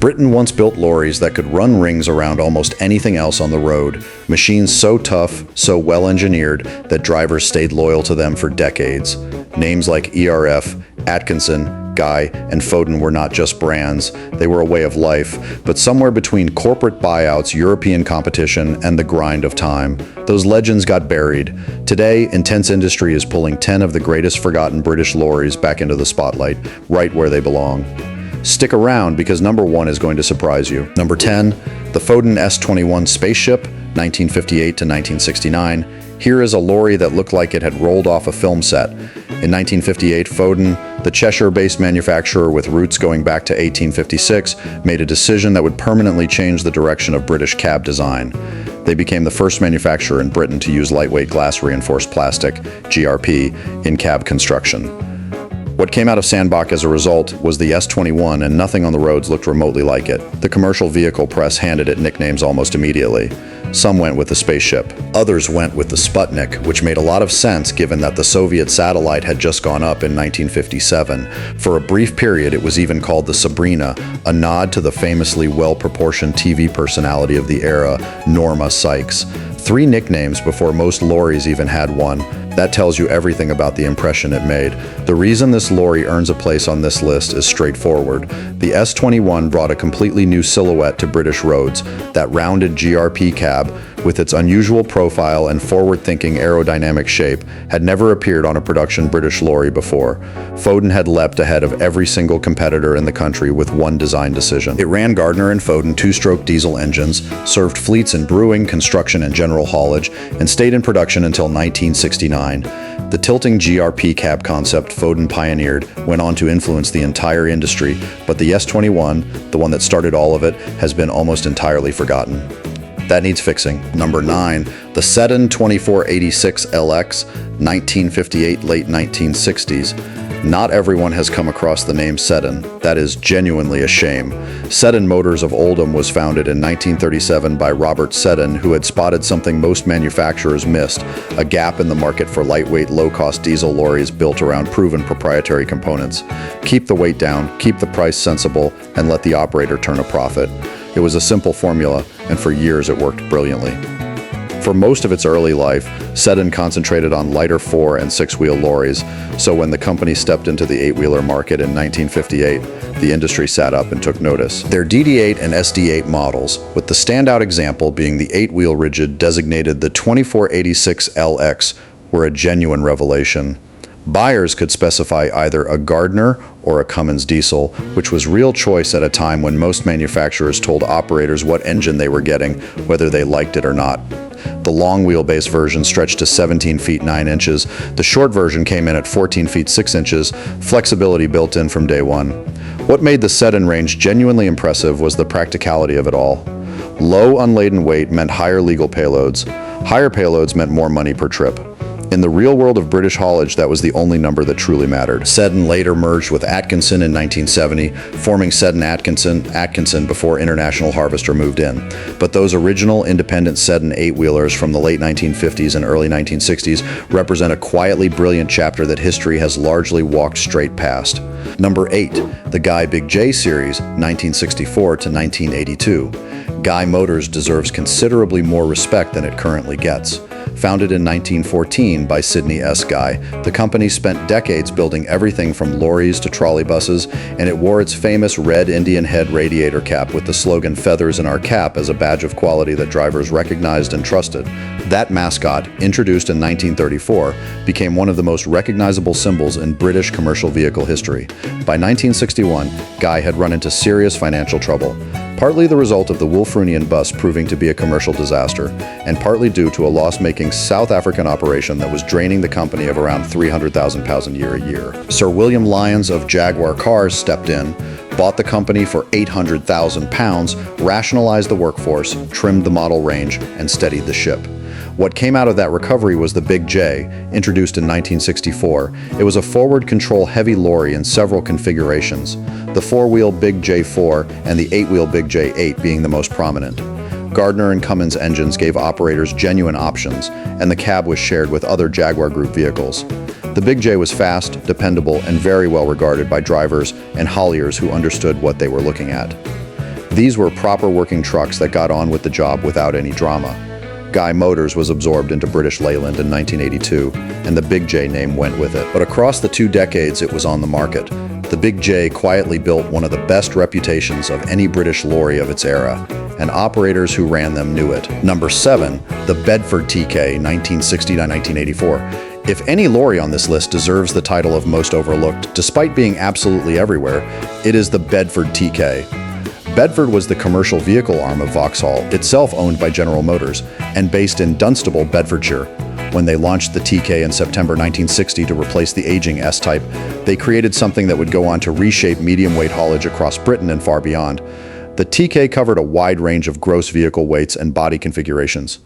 Britain once built lorries that could run rings around almost anything else on the road, machines so tough, so well-engineered that drivers stayed loyal to them for decades. Names like ERF, Atkinson, Guy, and Foden were not just brands, they were a way of life, but somewhere between corporate buyouts, European competition, and the grind of time. Those legends got buried. Today, intense industry is pulling 10 of the greatest forgotten British lorries back into the spotlight, right where they belong. Stick around because number 1 is going to surprise you. Number 10, the Foden S21 Spaceship, 1958 to 1969. Here is a lorry that looked like it had rolled off a film set. In 1958, Foden, the Cheshire-based manufacturer with roots going back to 1856, made a decision that would permanently change the direction of British cab design. They became the first manufacturer in Britain to use lightweight glass-reinforced plastic, GRP, in cab construction. What came out of Sandbach as a result was the S21, and nothing on the roads looked remotely like it. The commercial vehicle press handed it nicknames almost immediately. Some went with the spaceship. Others went with the Sputnik, which made a lot of sense given that the Soviet satellite had just gone up in 1957. For a brief period, it was even called the Sabrina, a nod to the famously well-proportioned TV personality of the era, Norma Sykes. 3 nicknames before most lorries even had one. That tells you everything about the impression it made. The reason this lorry earns a place on this list is straightforward. The S21 brought a completely new silhouette to British roads. That rounded GRP cab, with its unusual profile and forward-thinking aerodynamic shape, had never appeared on a production British lorry before. Foden had leapt ahead of every single competitor in the country with one design decision. It ran Gardner and Foden 2-stroke diesel engines, served fleets in brewing, construction, and general haulage, and stayed in production until 1969. The tilting GRP cab concept Foden pioneered went on to influence the entire industry, but the S21, the one that started all of it, has been almost entirely forgotten. That needs fixing. Number 9, the Seddon 2486 LX, 1958, late 1960s. Not everyone has come across the name Seddon. That is genuinely a shame. Seddon Motors of Oldham was founded in 1937 by Robert Seddon, who had spotted something most manufacturers missed, a gap in the market for lightweight, low-cost diesel lorries built around proven proprietary components. Keep the weight down, keep the price sensible, and let the operator turn a profit. It was a simple formula, and for years it worked brilliantly. For most of its early life, Seddon concentrated on lighter 4- and 6-wheel lorries, so when the company stepped into the 8-wheeler market in 1958, the industry sat up and took notice. Their DD8 and SD8 models, with the standout example being the 8-wheel rigid designated the 2486 LX, were a genuine revelation. Buyers could specify either a Gardner or a Cummins diesel, which was real choice at a time when most manufacturers told operators what engine they were getting, whether they liked it or not. The long wheelbase version stretched to 17 feet 9 inches. The short version came in at 14 feet 6 inches, flexibility built in from day one. What made the Seddon range genuinely impressive was the practicality of it all. Low unladen weight meant higher legal payloads. Higher payloads meant more money per trip. In the real world of British haulage, that was the only number that truly mattered. Seddon later merged with Atkinson in 1970, forming Seddon Atkinson before International Harvester moved in. But those original independent Seddon 8-wheelers from the late 1950s and early 1960s represent a quietly brilliant chapter that history has largely walked straight past. Number 8, the Guy Big J Series, 1964 to 1982. Guy Motors deserves considerably more respect than it currently gets. Founded in 1914 by Sidney S. Guy, the company spent decades building everything from lorries to trolley buses, and it wore its famous red Indian head radiator cap with the slogan "Feathers in our cap" as a badge of quality that drivers recognized and trusted. That mascot, introduced in 1934, became one of the most recognizable symbols in British commercial vehicle history. By 1961, Guy had run into serious financial trouble, partly the result of the Wolfrunian bus proving to be a commercial disaster, and partly due to a loss-making South African operation that was draining the company of around £300,000 a year. Sir William Lyons of Jaguar Cars stepped in, bought the company for £800,000, rationalized the workforce, trimmed the model range, and steadied the ship. What came out of that recovery was the Big J, introduced in 1964. It was a forward control heavy lorry in several configurations, the 4-wheel Big J4 and the 8-wheel Big J8 being the most prominent. Gardner and Cummins engines gave operators genuine options, and the cab was shared with other Jaguar Group vehicles. The Big J was fast, dependable, and very well regarded by drivers and hauliers who understood what they were looking at. These were proper working trucks that got on with the job without any drama. Guy Motors was absorbed into British Leyland in 1982, and the Big J name went with it. But across the 2 decades it was on the market, the Big J quietly built one of the best reputations of any British lorry of its era, and operators who ran them knew it. Number 7, the Bedford TK, 1960-1984. If any lorry on this list deserves the title of most overlooked, despite being absolutely everywhere, it is the Bedford TK. Bedford was the commercial vehicle arm of Vauxhall, itself owned by General Motors, and based in Dunstable, Bedfordshire. When they launched the TK in September 1960 to replace the aging S-Type, they created something that would go on to reshape medium-weight haulage across Britain and far beyond. The TK covered a wide range of gross vehicle weights and body configurations.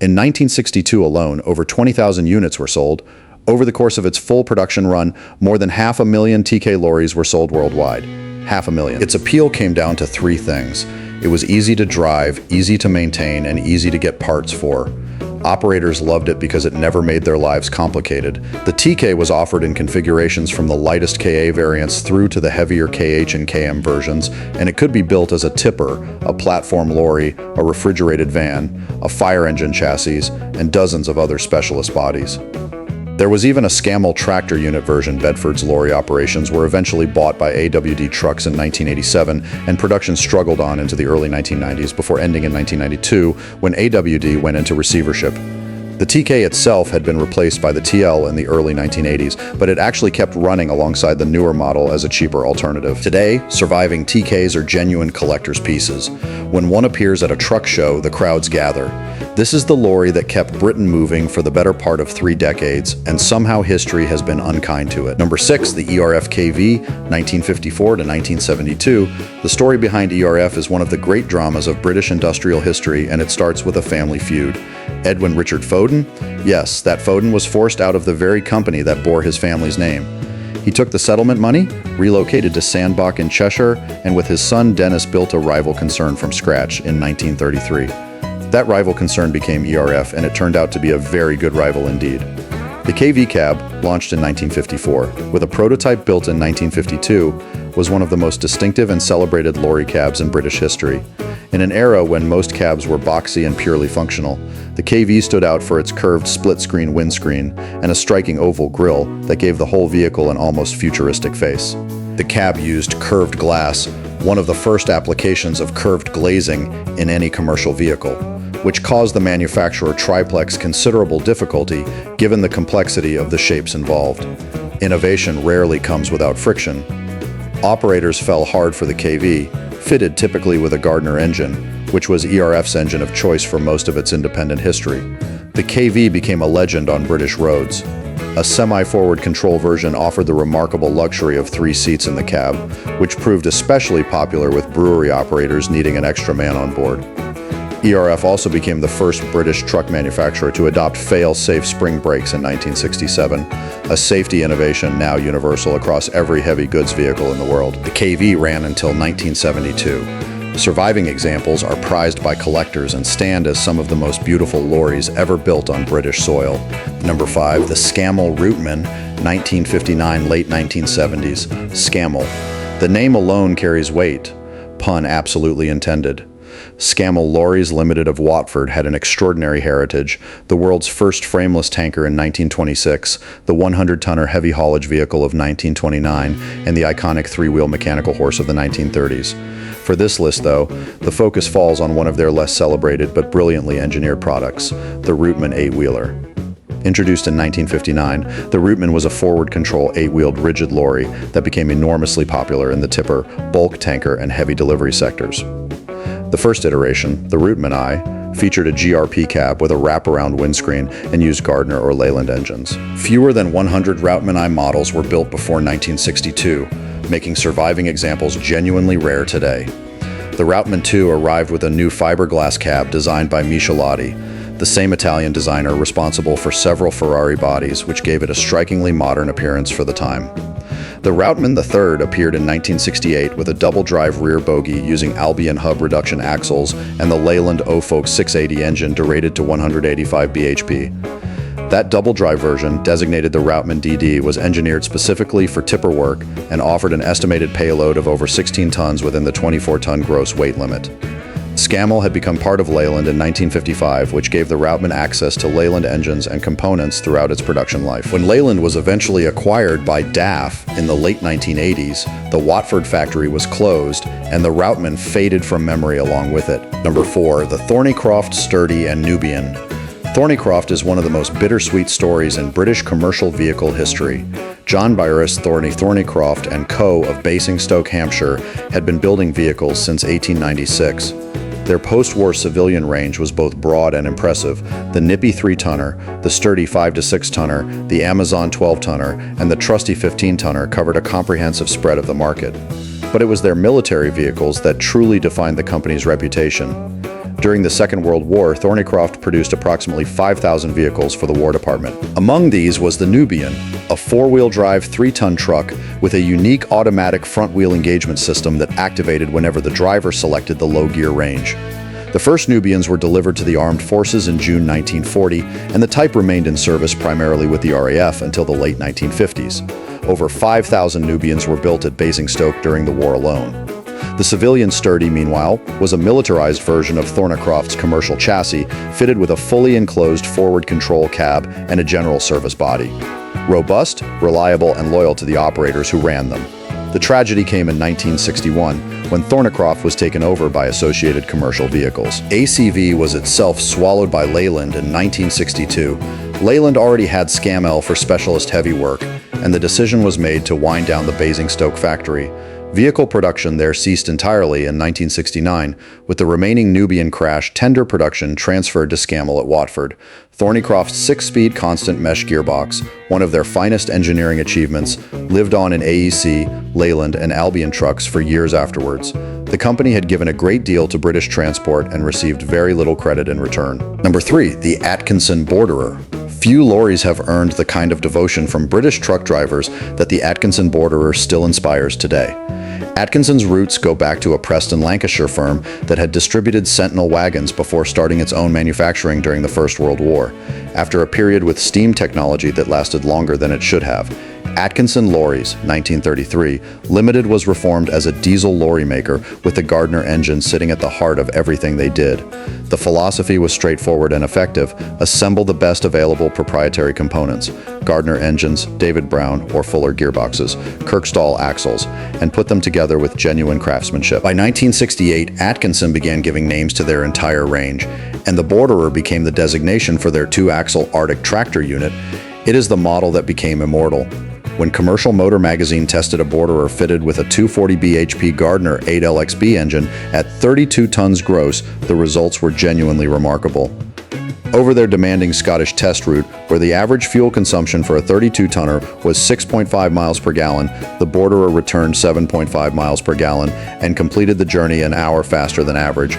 In 1962 alone, over 20,000 units were sold. Over the course of its full production run, more than 500,000 TK lorries were sold worldwide. 500,000. Its appeal came down to 3 things. It was easy to drive, easy to maintain, and easy to get parts for. Operators loved it because it never made their lives complicated. The TK was offered in configurations from the lightest KA variants through to the heavier KH and KM versions, and it could be built as a tipper, a platform lorry, a refrigerated van, a fire engine chassis, and dozens of other specialist bodies. There was even a Scammell tractor unit version. Bedford's lorry operations were eventually bought by AWD Trucks in 1987, and production struggled on into the early 1990s before ending in 1992 when AWD went into receivership. The TK itself had been replaced by the TL in the early 1980s, but it actually kept running alongside the newer model as a cheaper alternative. Today, surviving TKs are genuine collector's pieces. When one appears at a truck show, the crowds gather. This is the lorry that kept Britain moving for the better part of 3 decades, and somehow history has been unkind to it. Number 6, the ERF KV, 1954 to 1972. The story behind ERF is one of the great dramas of British industrial history, and it starts with a family feud. Edwin Richard Foden? Yes, that Foden was forced out of the very company that bore his family's name. He took the settlement money, relocated to Sandbach in Cheshire, and with his son Dennis built a rival concern from scratch in 1933. That rival concern became ERF, and it turned out to be a very good rival indeed. The KV cab, launched in 1954, with a prototype built in 1952, was one of the most distinctive and celebrated lorry cabs in British history. In an era when most cabs were boxy and purely functional, the KV stood out for its curved split-screen windscreen and a striking oval grille that gave the whole vehicle an almost futuristic face. The cab used curved glass, one of the first applications of curved glazing in any commercial vehicle, which caused the manufacturer Triplex considerable difficulty given the complexity of the shapes involved. Innovation rarely comes without friction. Operators fell hard for the KV, fitted typically with a Gardner engine, which was ERF's engine of choice for most of its independent history. The KV became a legend on British roads. A semi-forward control version offered the remarkable luxury of 3 seats in the cab, which proved especially popular with brewery operators needing an extra man on board. ERF also became the first British truck manufacturer to adopt fail-safe spring brakes in 1967, a safety innovation now universal across every heavy goods vehicle in the world. The KV ran until 1972. The surviving examples are prized by collectors and stand as some of the most beautiful lorries ever built on British soil. Number 5, the Scammell Routeman, 1959, late 1970s. Scammell. The name alone carries weight. Pun absolutely intended. Scammell Lorries Limited of Watford had an extraordinary heritage, the world's first frameless tanker in 1926, the 100-tonner heavy haulage vehicle of 1929, and the iconic 3-wheel mechanical horse of the 1930s. For this list, though, the focus falls on one of their less celebrated but brilliantly engineered products, the Routeman 8-wheeler. Introduced in 1959, the Routeman was a forward-control 8-wheeled rigid lorry that became enormously popular in the tipper, bulk tanker, and heavy delivery sectors. The first iteration, the Routeman I, featured a GRP cab with a wraparound windscreen and used Gardner or Leyland engines. Fewer than 100 Routeman I models were built before 1962, making surviving examples genuinely rare today. The Routeman II arrived with a new fiberglass cab designed by Michelotti, the same Italian designer responsible for several Ferrari bodies, which gave it a strikingly modern appearance for the time. The Routeman III appeared in 1968 with a double-drive rear bogie using Albion hub reduction axles and the Leyland Ofoke 680 engine derated to 185 bhp. That double-drive version, designated the Routeman DD, was engineered specifically for tipper work and offered an estimated payload of over 16 tons within the 24-ton gross weight limit. Scammell had become part of Leyland in 1955, which gave the Routeman access to Leyland engines and components throughout its production life. When Leyland was eventually acquired by DAF in the late 1980s, the Watford factory was closed, and the Routeman faded from memory along with it. Number 4. The Thornycroft Sturdy and Nubian. Thornycroft is one of the most bittersweet stories in British commercial vehicle history. John Byrus Thornycroft and Co. of Basingstoke, Hampshire, had been building vehicles since 1896. Their post-war civilian range was both broad and impressive. The nippy 3-tonner, the sturdy 5 to 6-tonner, the Amazon 12-tonner, and the trusty 15-tonner covered a comprehensive spread of the market. But it was their military vehicles that truly defined the company's reputation. During the Second World War, Thornycroft produced approximately 5,000 vehicles for the War Department. Among these was the Nubian, a 4-wheel drive 3-ton truck with a unique automatic front-wheel engagement system that activated whenever the driver selected the low gear range. The first Nubians were delivered to the armed forces in June 1940, and the type remained in service primarily with the RAF until the late 1950s. Over 5,000 Nubians were built at Basingstoke during the war alone. The civilian Sturdy, meanwhile, was a militarized version of Thornycroft's commercial chassis, fitted with a fully enclosed forward control cab and a general service body. Robust, reliable, and loyal to the operators who ran them. The tragedy came in 1961, when Thornycroft was taken over by Associated Commercial Vehicles. ACV was itself swallowed by Leyland in 1962. Leyland already had Scammell for specialist heavy work, and the decision was made to wind down the Basingstoke factory. Vehicle production there ceased entirely in 1969, with the remaining Nubian crash tender production transferred to Scammell at Watford. Thornycroft's 6-speed constant mesh gearbox, one of their finest engineering achievements, lived on in AEC, Leyland, and Albion trucks for years afterwards. The company had given a great deal to British transport and received very little credit in return. Number 3. The Atkinson Borderer. Few lorries have earned the kind of devotion from British truck drivers that the Atkinson Borderer still inspires today. Atkinson's roots go back to a Preston, Lancashire firm that had distributed Sentinel wagons before starting its own manufacturing during the First World War. After a period with steam technology that lasted longer than it should have, Atkinson Lorries, 1933, Limited was reformed as a diesel lorry maker with the Gardner engine sitting at the heart of everything they did. The philosophy was straightforward and effective: assemble the best available proprietary components, Gardner engines, David Brown or Fuller gearboxes, Kirkstall axles, and put them together with genuine craftsmanship. By 1968, Atkinson began giving names to their entire range, and the Borderer became the designation for their 2-axle Arctic tractor unit. It is the model that became immortal. When Commercial Motor Magazine tested a Borderer fitted with a 240 bhp Gardner 8LXB engine at 32 tons gross, the results were genuinely remarkable. Over their demanding Scottish test route, where the average fuel consumption for a 32-tonner was 6.5 miles per gallon, the Borderer returned 7.5 miles per gallon and completed the journey an hour faster than average.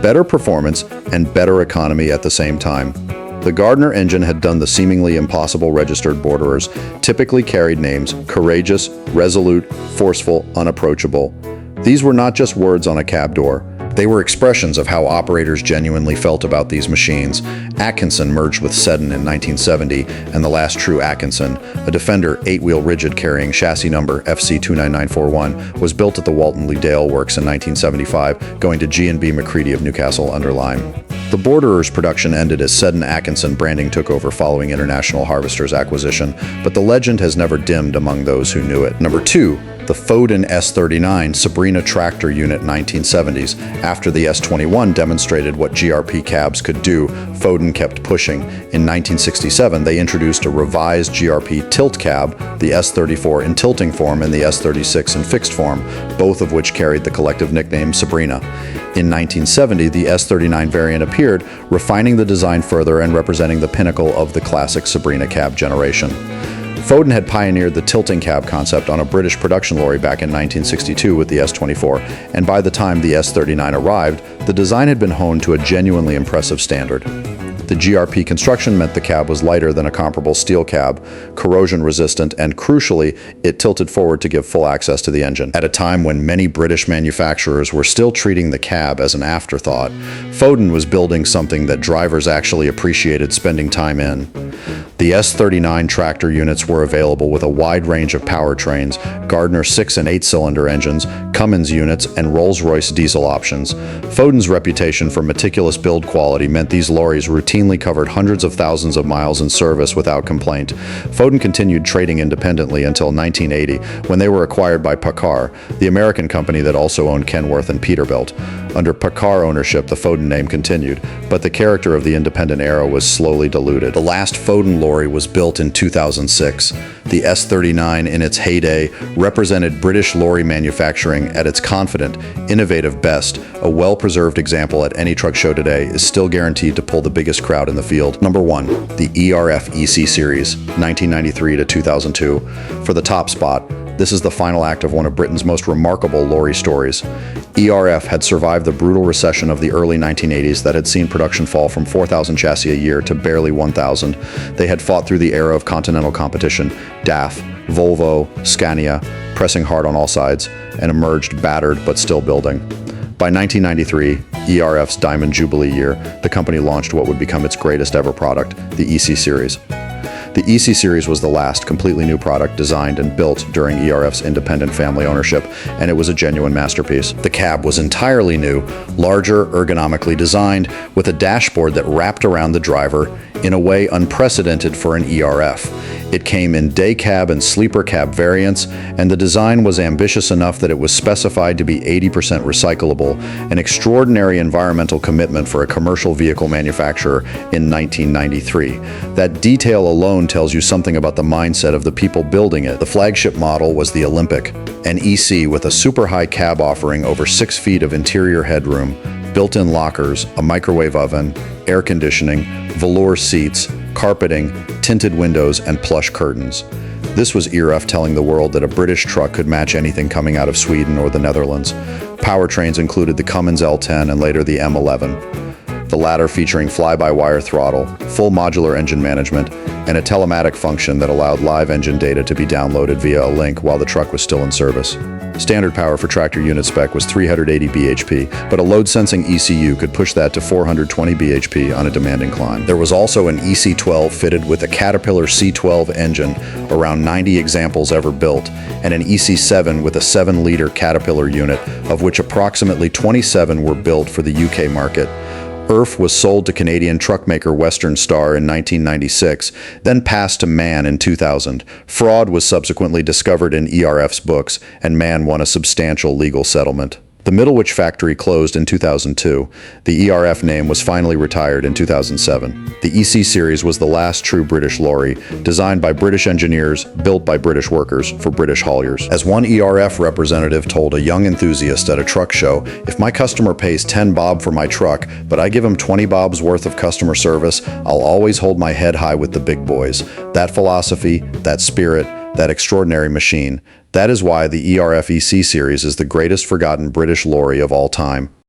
Better performance and better economy at the same time. The Gardner engine had done the seemingly impossible. Registered Borderers typically carried names: courageous, resolute, forceful, unapproachable. These were not just words on a cab door. They were expressions of how operators genuinely felt about these machines. Atkinson merged with Seddon in 1970, and the last true Atkinson, a Defender 8-wheel rigid carrying chassis number FC29941, was built at the Walton Lee Dale Works in 1975, going to G&B McCready of Newcastle under Lyme. The Borderer's production ended as Seddon Atkinson branding took over following International Harvester's acquisition, but the legend has never dimmed among those who knew it. Number 2. The Foden S39 Sabrina tractor unit 1970s. After the S21 demonstrated what GRP cabs could do, Foden kept pushing. In 1967, they introduced a revised GRP tilt cab, the S34 in tilting form and the S36 in fixed form, both of which carried the collective nickname Sabrina. In 1970, the S39 variant appeared, refining the design further and representing the pinnacle of the classic Sabrina cab generation. Foden had pioneered the tilting cab concept on a British production lorry back in 1962 with the S24, and by the time the S39 arrived, the design had been honed to a genuinely impressive standard. The GRP construction meant the cab was lighter than a comparable steel cab, corrosion resistant, and crucially, it tilted forward to give full access to the engine. At a time when many British manufacturers were still treating the cab as an afterthought, Foden was building something that drivers actually appreciated spending time in. The S39 tractor units were available with a wide range of powertrains, Gardner 6- and 8-cylinder engines, Cummins units, and Rolls-Royce diesel options. Foden's reputation for meticulous build quality meant these lorries routinely covered hundreds of thousands of miles in service without complaint. Foden continued trading independently until 1980, when they were acquired by PACCAR, the American company that also owned Kenworth and Peterbilt. Under PACCAR ownership, the Foden name continued, but the character of the independent era was slowly diluted. The last Foden lorry was built in 2006. The S39, in its heyday, represented British lorry manufacturing at its confident, innovative best. A well-preserved example at any truck show today is still guaranteed to pull the biggest crowd in the field. Number 1. The ERF EC Series, 1993 to 2002. For the top spot, this is the final act of one of Britain's most remarkable lorry stories. ERF had survived the brutal recession of the early 1980s that had seen production fall from 4,000 chassis a year to barely 1,000. They had fought through the era of continental competition, DAF, Volvo, Scania, pressing hard on all sides, and emerged battered but still building. By 1993, ERF's Diamond Jubilee year, the company launched what would become its greatest ever product, the EC Series. The EC Series was the last completely new product designed and built during ERF's independent family ownership, and it was a genuine masterpiece. The cab was entirely new, larger, ergonomically designed, with a dashboard that wrapped around the driver in a way unprecedented for an ERF. It came in day cab and sleeper cab variants, and the design was ambitious enough that it was specified to be 80% recyclable, an extraordinary environmental commitment for a commercial vehicle manufacturer in 1993. That detail alone tells you something about the mindset of the people building it. The flagship model was the Olympic, an EC with a super high cab offering over 6 feet of interior headroom, built-in lockers, a microwave oven, air conditioning, velour seats, carpeting, tinted windows, and plush curtains. This was ERF telling the world that a British truck could match anything coming out of Sweden or the Netherlands. Powertrains included the Cummins L10 and later the M11, the latter featuring fly-by-wire throttle, full modular engine management, and a telematic function that allowed live engine data to be downloaded via a link while the truck was still in service. Standard power for tractor unit spec was 380 bhp, but a load-sensing ECU could push that to 420 bhp on a demanding climb. There was also an EC12 fitted with a Caterpillar C12 engine, around 90 examples ever built, and an EC7 with a 7-liter Caterpillar unit, of which approximately 27 were built for the UK market. ERF was sold to Canadian truckmaker Western Star in 1996, then passed to MAN in 2000. Fraud was subsequently discovered in ERF's books, and MAN won a substantial legal settlement. The Middlewich factory closed in 2002. The ERF name was finally retired in 2007. The EC Series was the last true British lorry, designed by British engineers, built by British workers, for British hauliers. As one ERF representative told a young enthusiast at a truck show, "If my customer pays 10 bob for my truck, but I give him 20 bobs worth of customer service, I'll always hold my head high with the big boys." That philosophy, that spirit, that extraordinary machine. That is why the ERF EC Series is the greatest forgotten British lorry of all time.